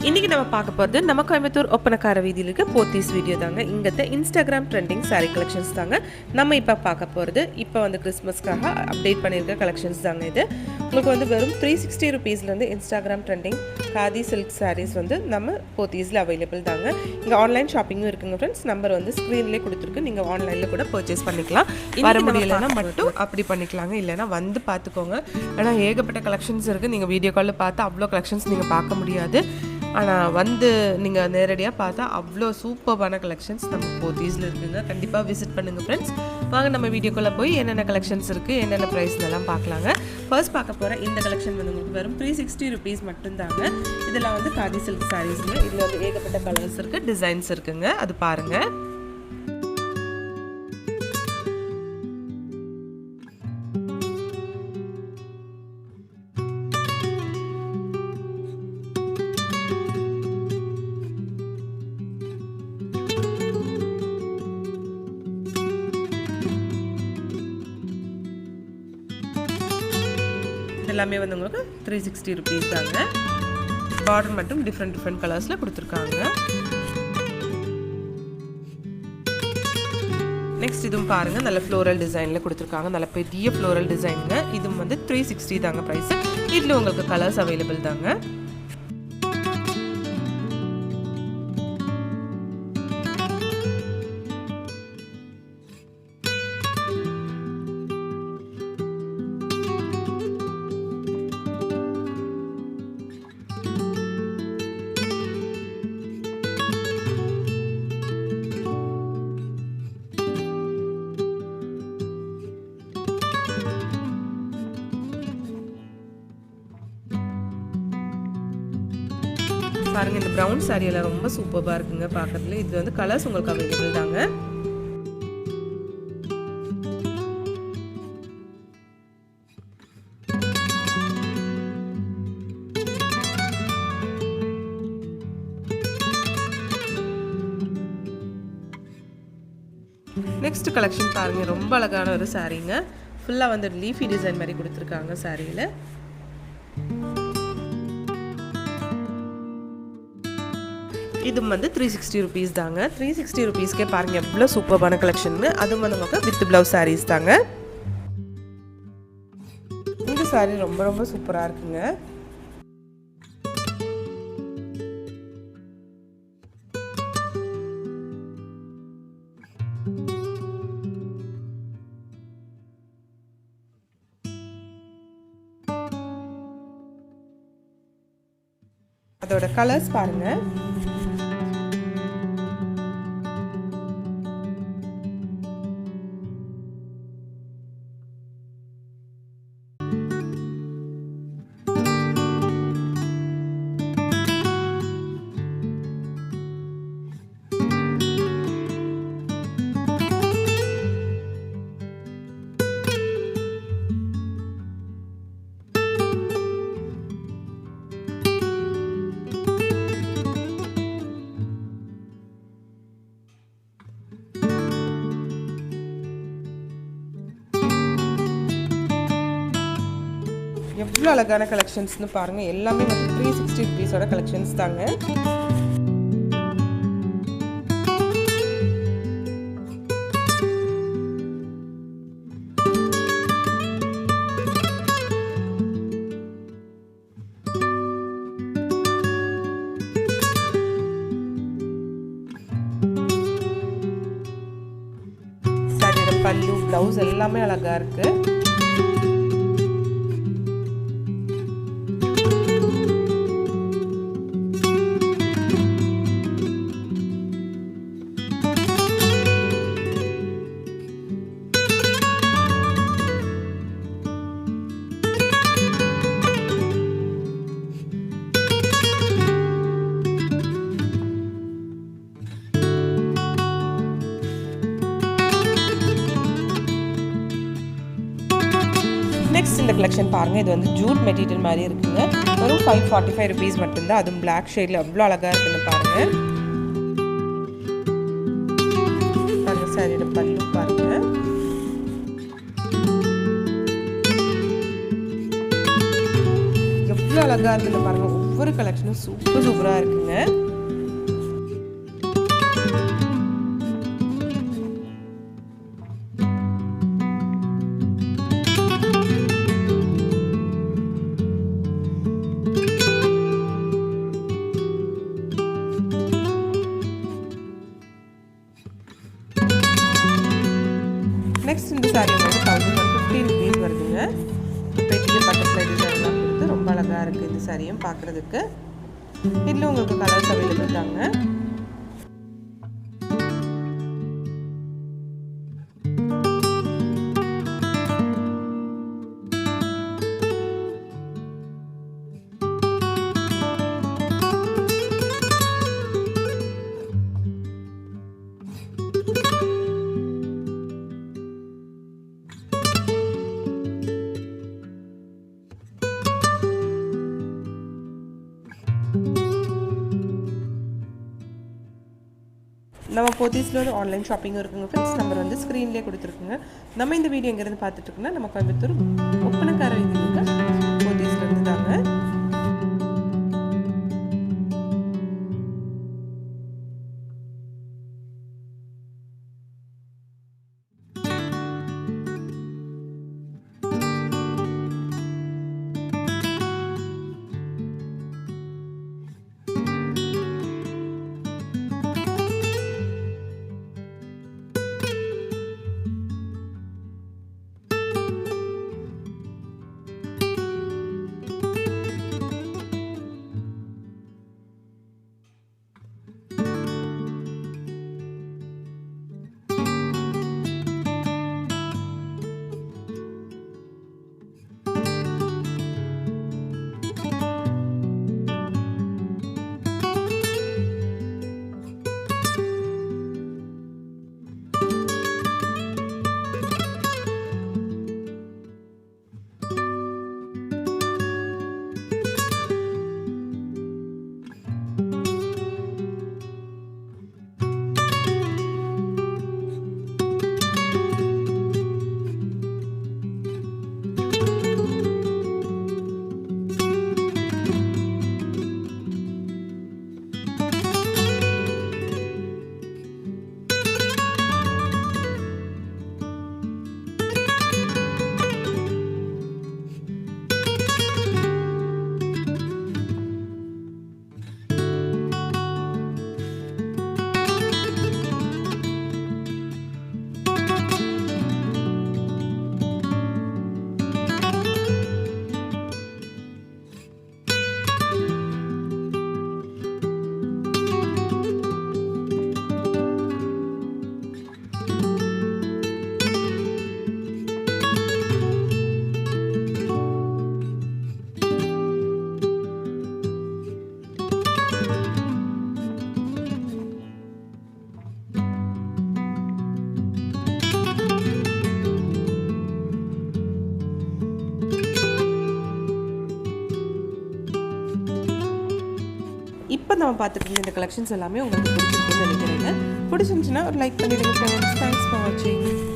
இன்னைக்கு நம்ம பார்க்க போகிறது நம்ம கோயம்புத்தூர் ஒப்பனக்கார வீதியில் இருக்க போத்தீஸ் வீடியோ தாங்க. இங்கத்த இன்ஸ்டாகிராம் ட்ரெண்டிங் சாரீ கலெக்ஷன்ஸ் தாங்க நம்ம இப்போ பார்க்க போகிறது. இப்போ வந்து கிறிஸ்மஸ்க்காக அப்டேட் பண்ணியிருக்க கலெக்ஷன்ஸ் தாங்க இது. உங்களுக்கு வந்து வெறும் 360 ருபீஸ்லேருந்து Instagram trending khadi silk sarees வந்து நம்ம போத்தீஸில் அவைலபிள் தாங்க. இங்கே ஆன்லைன் ஷாப்பிங்கும் இருக்குங்க ஃப்ரெண்ட்ஸ். நம்பர் வந்து ஸ்க்ரீன்லேயே கொடுத்துருக்கு. நீங்கள் ஆன்லைனில் கூட பர்ச்சேஸ் பண்ணிக்கலாம். வர முடியலைன்னா மட்டும் அப்படி பண்ணிக்கலாங்க, இல்லைன்னா வந்து பார்த்துக்கோங்க. ஆனால் ஏகப்பட்ட கலெக்ஷன்ஸ் இருக்குது. நீங்கள் வீடியோ காலில் பார்த்து அவ்வளோ கலெக்ஷன்ஸ் நீங்கள் பார்க்க முடியாது. ஆனால் வந்து நீங்கள் நேரடியாக பார்த்தா அவ்வளோ சூப்பர்பான கலெக்ஷன்ஸ் நம்ம போத்தீஸில் இருக்குங்க. கண்டிப்பாக விசிட் பண்ணுங்கள் ஃப்ரெண்ட்ஸ். வாங்க நம்ம வீடியோக்குள்ளே போய் என்னென்ன கலெக்ஷன்ஸ் இருக்குது, என்னென்ன ப்ரைஸ்னெல்லாம் பார்க்கலாங்க. ஃபர்ஸ்ட் பார்க்க போகிற இந்த கலெக்ஷன் வந்து உங்களுக்கு வெறும் 360 ருபீஸ் மட்டும்தாங்க. இதெல்லாம் வந்து காதி சில்க் சாரீஸுங்க. இதில் வந்து ஏகப்பட்ட கலர்ஸ் இருக்குது, டிசைன்ஸ் இருக்குங்க. அது பாருங்கள். எல்லாமே வந்து உங்களுக்கு 360 ருபீஸ் தாங்க. பார்டர் மட்டும் டிஃப்ரெண்ட் கலர்ஸில் கொடுத்துருக்காங்க. நெக்ஸ்ட் இதுவும் பாருங்கள், நல்ல ஃப்ளோரல் டிசைனில் கொடுத்துருக்காங்க. நல்ல பெரிய ஃப்ளோரல் டிசைனுங்க. இதுவும் வந்து 360 தாங்க ப்ரைஸ். இதில் உங்களுக்கு கலர்ஸ் அவைலபிள் தாங்க. பாருங்க, இந்த ப்ரௌன் சாரியெல்லாம் ரொம்ப சூப்பராக இருக்குங்க பார்க்கறதுல. இது வந்து கலர்ஸ் உங்களுக்கு அவைலபிள் தாங்க. நெக்ஸ்ட் கலெக்ஷன் பாருங்க, ரொம்ப அழகான ஒரு சாரீங்க. ஃபுல்லாக வந்து லீஃபி டிசைன் மாதிரி கொடுத்துருக்காங்க சாரியில். இது வந்து 360 ருபீஸ் தாங்க. 360 ருபீஸ்க்கே பாருங்கள் எவ்வளோ சூப்பர்பான கலெக்ஷன். அதுவும் வந்து நமக்கு வித் ப்ளவுஸ் சாரீஸ் தாங்க. இந்த சாரீ ரொம்ப சூப்பராக இருக்குங்க. அதோட கலர்ஸ் பாருங்க. எவ்வளோ அழகான கலெக்ஷன்ஸ்னு பாருங்கள். எல்லாமே வந்து 360 ருபீஸோட கலெக்ஷன்ஸ் தாங்க. சாரியோட பல்லு, ப்ளவுஸ் எல்லாமே அழகாக இருக்குது. நெக்ஸ்ட் இந்த கலெக்ஷன் பாருங்கள். இது வந்து ஜூட் மெட்டீரியல் மாதிரி இருக்குங்க. வெறும் 545 ருபீஸ் மட்டும்தான். அதுவும் பிளாக் ஷேடில் அவ்வளோ அழகாக இருக்குன்னு பாருங்கள். பாருங்கள் சாரியோட பல்லு பாருங்கள். எவ்வளோ அழகாக இருக்குன்னு பாருங்கள். ஒவ்வொரு ஒவ்வொரு கலெக்ஷனும் சூப்பராக இருக்குங்க. நெக்ஸ்ட் இந்த சாரீ வந்து 1150 rupees வருதுங்க. பெரிய பட்டர்ஃப்ளை டிசைன்லாம் கொடுத்து ரொம்ப அழகாக இருக்குது இந்த சாரியும் பார்க்குறதுக்கு. இதில் உங்களுக்கு கலர்ஸ் அவைலபிள் தாங்க. நம்ம போத்தீஸில் ஒரு ஆன்லைன் ஷாப்பிங்கும் இருக்குங்க ஃப்ரெண்ட்ஸ். நம்பர் வந்து ஸ்க்ரீன்லேயே கொடுத்துருக்குங்க. நம்ம இந்த வீடியோ எங்கேருந்து பார்த்துட்டு இருக்கோம்னா நம்ம கோயம்புத்தூர் ஒப்பனக்கார வீதியில் போத்தீஸ்லேருந்து தாங்க. இப்போ நம்ம பார்த்துட்டு இந்த கலெக்ஷன்ஸ் எல்லாமே உங்களுக்கு பிடிச்சிருக்குன்னு நினைக்கிறேங்க. பிடிச்சிருந்துச்சுன்னா ஒரு லைக் பண்ணிடுங்க ஃப்ரெண்ட்ஸ். தேங்க்ஸ் ஃபார் வாட்சிங்.